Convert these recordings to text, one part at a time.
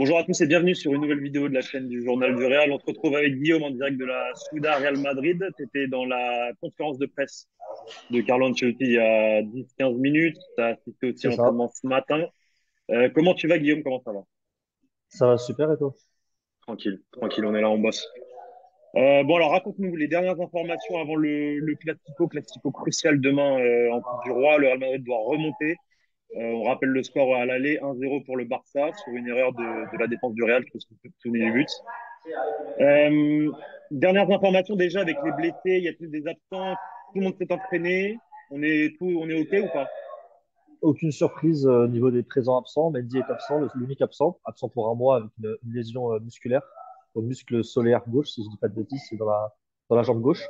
Bonjour à tous et bienvenue sur une nouvelle vidéo de la chaîne du Journal du Real. On se retrouve avec Guillaume en direct de la Souda Real Madrid. Tu étais dans la conférence de presse de Carlo Ancelotti il y a 10-15 minutes. Tu as assisté aussi à C'est ça. l'entraînement ce matin. Comment tu vas, Guillaume? Comment ça va? Ça va super et toi? Tranquille, tranquille, on est là, on bosse. Bon, alors raconte-nous les dernières informations avant le Classico crucial demain en Coupe du Roi. Le Real Madrid doit remonter. On rappelle le score à l'aller 1-0 pour le Barça sur une erreur de la défense du Real. Je pense que vous vous souvenez du but. Euh, Dernières informations déjà avec les blessés, y a-t-il des absents? Tout le monde s'est entraîné. On est OK ou pas? Aucune surprise au niveau des présents absents. Mendy est absent, l'unique absent, absent pour un mois avec une lésion musculaire au muscle solaire gauche, si je dis pas de bêtises, c'est dans la jambe gauche.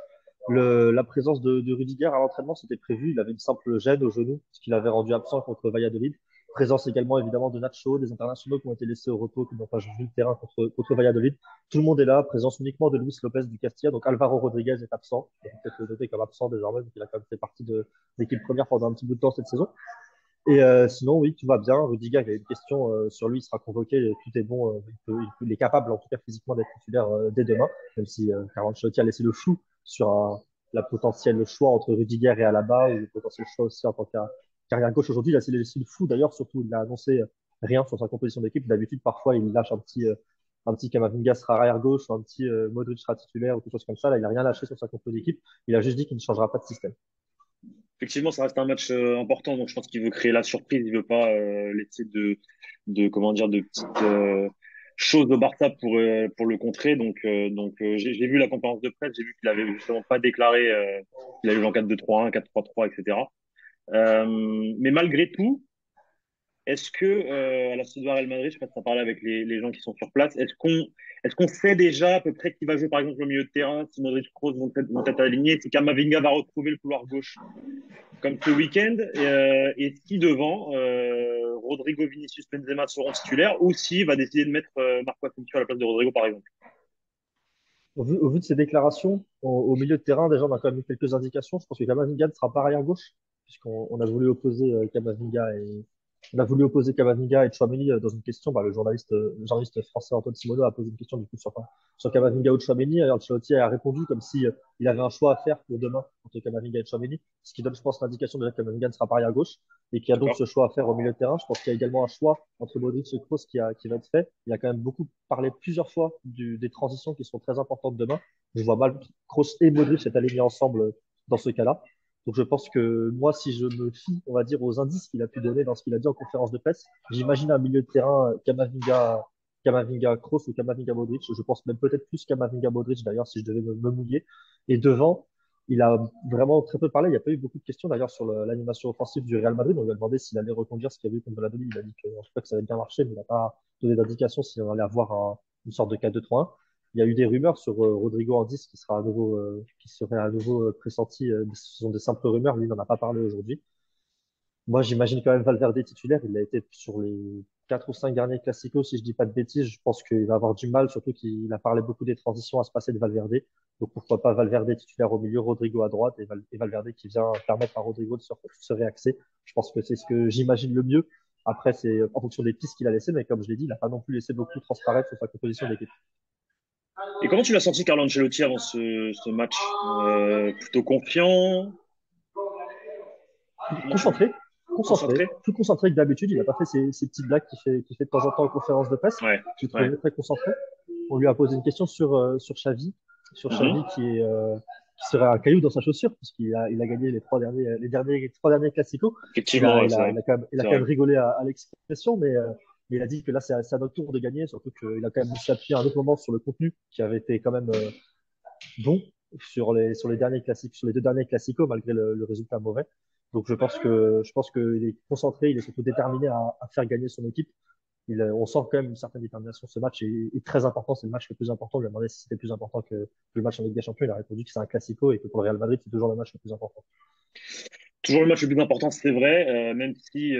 La présence de Rudiger à l'entraînement, c'était prévu. Il avait une simple gêne au genou, ce qui l'avait rendu absent contre Valladolid. Présence également évidemment de Nacho, des internationaux qui ont été laissés au repos, qui n'ont pas joué le terrain contre Valladolid. Tout le monde est là. Présence uniquement de Luis Lopez du Castilla. Donc Alvaro Rodriguez est absent. On peut peut-être le noter comme absent désormais, donc il a quand même fait partie de l'équipe première pendant un petit bout de temps cette saison. Et sinon, oui, tout va bien. Rudiger, il y a une question sur lui, il sera convoqué, tout est bon. Il est capable, en tout cas physiquement, d'être titulaire dès demain, même si Carlo Ancelotti a laissé le flou sur la potentielle choix entre Rudiger et Alaba, ou le potentiel choix aussi en tant qu'arrière gauche aujourd'hui. Il a laissé le flou d'ailleurs, surtout, il a annoncé rien sur sa composition d'équipe. D'habitude, parfois, il lâche un petit Camavinga sera arrière gauche, ou un petit Modric sera titulaire, ou quelque chose comme ça. Là, il n'a rien lâché sur sa composition d'équipe. Il a juste dit qu'il ne changera pas de système. Effectivement, ça reste un match important, donc je pense qu'il veut créer la surprise. Il veut pas laisser de comment dire, de petites choses au Barça pour le contrer. J'ai vu la conférence de presse, j'ai vu qu'il avait justement pas déclaré qu'il allait jouer en 4-2-3-1, 4-3-3, etc. Mais malgré tout, est-ce que à la Ciudad Real Madrid, je sais pas si tu as parlé avec les gens qui sont sur place, est-ce qu'on sait déjà à peu près qui va jouer par exemple au milieu de terrain, si Modric Kroos vont être alignés, si Camavinga va retrouver le couloir gauche comme ce week-end, et si devant Rodrigo, Vinicius, Benzema seront titulaires, ou s'il va décider de mettre Marco Asensio à la place de Rodrigo par exemple. Au vu de ces déclarations, au milieu de terrain, déjà, on a quand même eu quelques indications. Je pense que Camavinga ne sera pas arrière gauche, puisqu'on on a voulu opposer on a voulu opposer Camavinga et Tchouaméni dans une question. Bah, le journaliste français Antoine Simoneau a posé une question du coup sur Camavinga ou Tchouaméni. Et Ancelotti a répondu comme si il avait un choix à faire pour demain entre Camavinga et Tchouaméni, ce qui donne, je pense, l'indication déjà que Camavinga ne sera pas arrière gauche et qu'il y a donc D'accord? ce choix à faire au milieu de terrain. Je pense qu'il y a également un choix entre Modric et Kroos qui va être fait. Il a quand même beaucoup parlé plusieurs fois des transitions qui sont très importantes demain. Je vois mal Kroos et Modric être alignés ensemble dans ce cas-là. Donc je pense que moi, si je me fie, on va dire, aux indices qu'il a pu donner dans ce qu'il a dit en conférence de presse, j'imagine un milieu de terrain Camavinga Kroos ou Camavinga Modric. Je pense même peut-être plus Camavinga Modric d'ailleurs si je devais me mouiller. Et devant, il a vraiment très peu parlé. Il n'y a pas eu beaucoup de questions d'ailleurs sur l'animation offensive du Real Madrid. On lui a demandé s'il allait reconduire ce qu'il y avait eu contre Valladolid. Il a dit que, en tout cas, que ça avait bien marché, mais il n'a pas donné d'indication s'il allait avoir une sorte de 4-2-3-1. Il y a eu des rumeurs sur Rodrigo Andis qui serait à nouveau pressenti. Ce sont des simples rumeurs. Lui, il n'en a pas parlé aujourd'hui. Moi, j'imagine quand même Valverde titulaire. Il a été sur les 4 ou 5 derniers classicos, si je dis pas de bêtises. Je pense qu'il va avoir du mal, surtout qu'il a parlé beaucoup des transitions à se passer de Valverde. Donc pourquoi pas Valverde titulaire au milieu, Rodrigo à droite et Valverde qui vient permettre à Rodrigo de se réaxer. Je pense que c'est ce que j'imagine le mieux. Après, c'est en fonction des pistes qu'il a laissées, mais comme je l'ai dit, il n'a pas non plus laissé beaucoup transparaître sur sa composition d'équipe. Et comment tu l'as senti Carlo Ancelotti avant ce match? Plutôt confiant? Comment tu... Concentré, concentré, Concentré? plus concentré que d'habitude. Il n'a pas fait ces petites blagues qu'il fait de temps en temps en conférence de presse. Ouais, Je l'ai ouais. trouvé très concentré. On lui a posé une question sur Xavi Mhm. qui serait un caillou dans sa chaussure, puisqu'il a gagné les 3 derniers classicos. Effectivement, ouais, Il a c'est quand même vrai. rigolé à l'expression, mais il a dit que là, c'est à notre tour de gagner, surtout qu'il a quand même s'appuyer à un autre moment sur le contenu qui avait été quand même bon sur les derniers classiques, sur les 2 derniers classicos, malgré le résultat mauvais. Donc je pense qu'il est concentré, il est surtout déterminé à faire gagner son équipe. On sent quand même une certaine détermination. Ce match est très important, c'est le match le plus important. Je lui ai demandé si c'était plus important que le match en Ligue des Champions. Il a répondu que c'est un classico et que pour le Real Madrid, c'est toujours le match le plus important. Toujours le match le plus important, c'est vrai, même si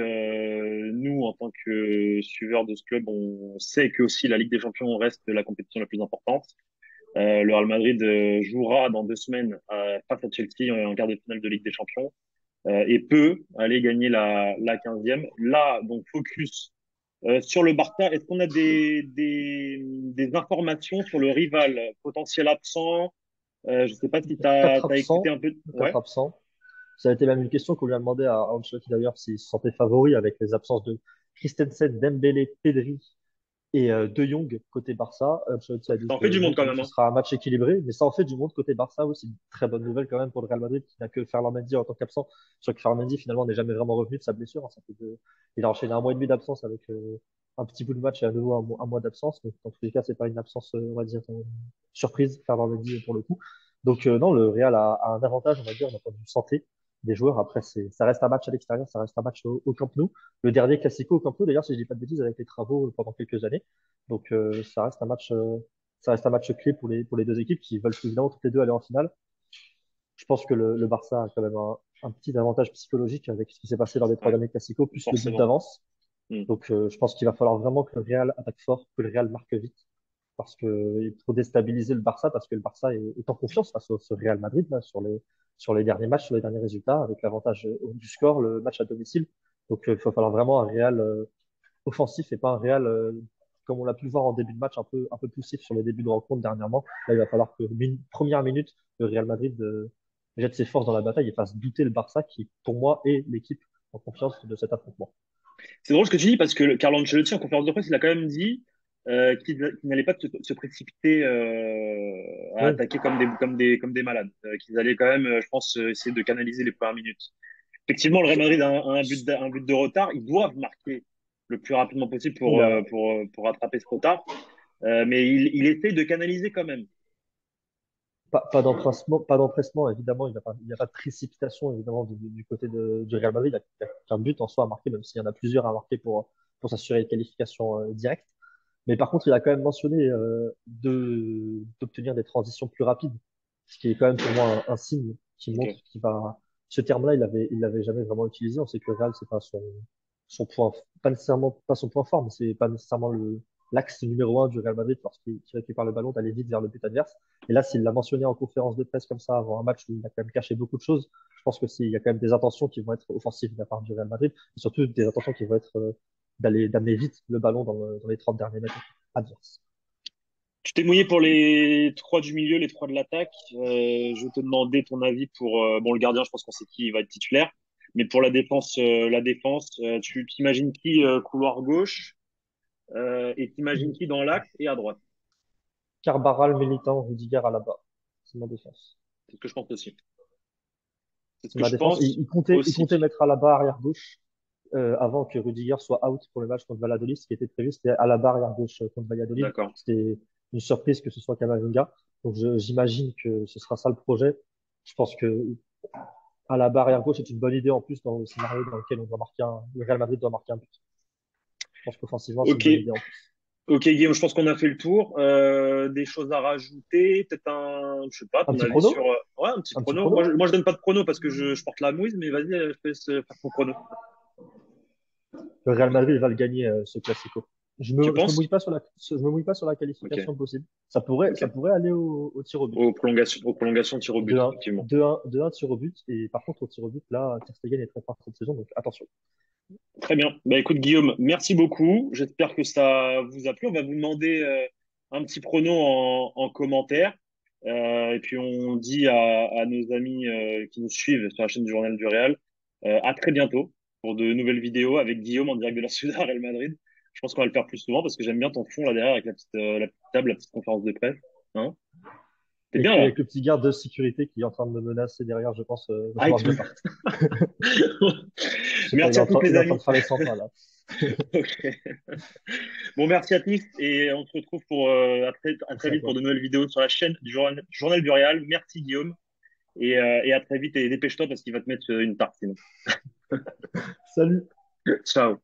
nous, en tant que suiveurs de ce club, on sait que aussi la Ligue des Champions reste la compétition la plus importante. Le Real Madrid jouera dans 2 semaines face à Chelsea en quart de finale de Ligue des Champions et peut aller gagner la 15e. Là, donc focus Sur le Barça, est-ce qu'on a des informations sur le rival potentiel absent? Je sais pas si tu Quatre as écouté absents, un peu. quatre Ouais. absents. Ça a été même une question qu'on lui a demandé à Ancelotti d'ailleurs s'il se sentait favori avec les absences de Christensen, Dembélé, Pedri et De Jong côté Barça. Ancelotti a dit Ça en que fait du non, monde quand pour lui même, ce hein. sera un match équilibré, mais ça en fait du monde côté Barça aussi. Une très bonne nouvelle quand même pour le Real Madrid qui n'a que Ferland Mendy en tant qu'absent. Je crois que Ferland Mendy finalement n'est jamais vraiment revenu de sa blessure, hein. Il a enchaîné un mois et demi d'absence avec un petit bout de match et à nouveau un mois d'absence. Donc dans tous les cas, c'est pas une absence, on va dire, surprise, Ferland Mendy pour le coup. Donc non, le Real a un avantage, on va dire, d'un point de vue santé des joueurs. Après, ça reste un match à l'extérieur, ça reste un match au Camp Nou. Le dernier Classico au Camp Nou, d'ailleurs, si je dis pas de bêtises, avec les travaux pendant quelques années. Donc ça reste un match clé pour les deux équipes qui veulent évidemment toutes les deux aller en finale. Je pense que le Barça a quand même un petit avantage psychologique avec ce qui s'est passé dans les trois Ouais, derniers Classico, plus le but forcément. d'avance. Hmm. Donc je pense qu'il va falloir vraiment que le Real attaque fort, que le Real marque vite, parce que il faut déstabiliser le Barça, parce que le Barça est en confiance face au ce Real Madrid là, sur les derniers matchs, sur les derniers résultats, avec l'avantage du score, le match à domicile. Donc il va falloir vraiment un Real offensif et pas un Real comme on l'a pu le voir en début de match, un peu poussif sur les débuts de rencontre dernièrement. Là, il va falloir que première minute, le Real Madrid jette ses forces dans la bataille et fasse douter le Barça, qui pour moi est l'équipe en confiance de cet affrontement. C'est drôle ce que tu dis parce que Carlo Ancelotti en conférence de presse, il a quand même dit qu'il n'allait pas se précipiter à Oui, attaquer comme des malades, qu'ils allaient quand même, je pense, essayer de canaliser les premières minutes. Effectivement, le Real Madrid a un but de retard. Ils doivent marquer le plus rapidement possible il a pour rattraper ce retard. Mais il essaye de canaliser quand même. pas d'empressement, évidemment. Il n'y a pas de précipitation, évidemment, du côté du Real Madrid. Il n'y a qu'un but en soi à marquer, même s'il y en a plusieurs à marquer pour s'assurer une qualification directe. Mais par contre, il a quand même mentionné d'obtenir des transitions plus rapides, ce qui est quand même pour moi un signe qui Ok. montre qu'il va. Ce terme-là, il l'avait jamais vraiment utilisé. On sait que le Real, c'est pas son point, pas nécessairement pas son point fort, mais c'est pas nécessairement l'axe numéro un du Real Madrid lorsqu'il récupère le ballon d'aller vite vers le but adverse. Et là, s'il l'a mentionné en conférence de presse comme ça avant un match où il a quand même caché beaucoup de choses, je pense que il y a quand même des intentions qui vont être offensives de la part du Real Madrid, et surtout des intentions qui vont être d'amener vite le ballon dans les 30 derniers mètres adverses. Tu t'es mouillé pour les trois du milieu, les trois de l'attaque. Je vais te demander ton avis pour bon le gardien, je pense qu'on sait qui va être titulaire, mais pour la défense, tu t'imagines qui couloir gauche et t'imagines qui dans l'axe et à droite. Carbaral, Militant, Rudiger à la barre. C'est ma défense. C'est ce que je pense aussi. C'est ce C'est que ma je défense. Et pense il comptait aussi. mettre à la barre arrière gauche avant que Rudiger soit out pour le match contre Valladolid. Ce qui était prévu, c'était à la barre arrière gauche contre Valladolid. D'accord. C'était une surprise que ce soit Camavinga. Donc j'imagine que ce sera ça le projet. Je pense que à la barre arrière gauche c'est une bonne idée en plus dans le scénario dans lequel le Real Madrid doit marquer un but. Je pense qu'offensivement, c'est une Ok. bonne idée en plus. Ok Guillaume, je pense qu'on a fait le tour. Des choses à rajouter, peut-être je sais pas, Un ton petit avis sur prono? ouais un petit Un petit prono. prono? Moi je donne pas de prono parce que je porte la mouise, mais vas-y, je te laisse faire ton prono. Le Real Madrid va le gagner ce Classico. Tu Je me penses? mouille pas sur je me mouille pas sur la Ok. qualification possible. Ça Ok. pourrait aller au tir au but. Aux prolongations, tir au but, 2-1, effectivement. 2-1 tir au but. Et par contre, au tir au but, là, Ter Stegen est très fort cette saison, donc attention. Très bien. Bah écoute, Guillaume, merci beaucoup. J'espère que ça vous a plu. On va vous demander un petit prono en commentaire. Et puis on dit à nos amis qui nous suivent sur la chaîne du Journal du Real, à très bientôt pour de nouvelles vidéos avec Guillaume en direct de la Ciudad Real Madrid. Je pense qu'on va le faire plus souvent parce que j'aime bien ton fond là derrière avec la petite table, la petite conférence de presse. Hein? T'es bien Et là? avec le petit garde de sécurité qui est en train de me menacer derrière, je pense, va Ah, falloir que je parte. Je sais pas, Merci à tous il les est en train de amis. faire les 100 pas, là. Ok. Bon, merci à tous et on se retrouve pour à très Merci à vite pour toi. de nouvelles vidéos sur la chaîne du Journal du Real. Merci Guillaume et à très vite et dépêche-toi parce qu'il va te mettre une tarte sinon. Salut! Ciao.